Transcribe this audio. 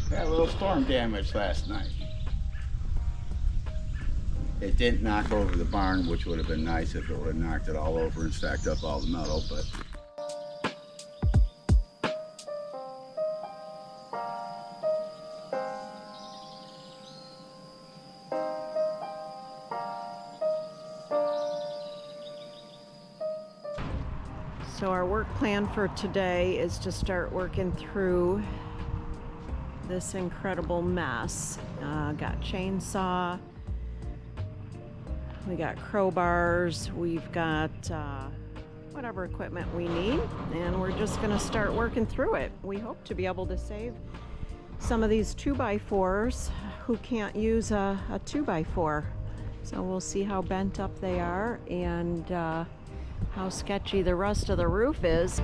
Had a little storm damage last night. It didn't knock over the barn, which would have been nice if it would have knocked it all over and stacked up all the metal, but So our work plan for today is to start working through this incredible mess. Got chainsaw, we got crowbars, we've got whatever equipment we need, and we're just gonna start working through it. We hope to be able to save some of these 2x4s who can't use a 2x4. So we'll see how bent up they are and how sketchy the rest of the roof is.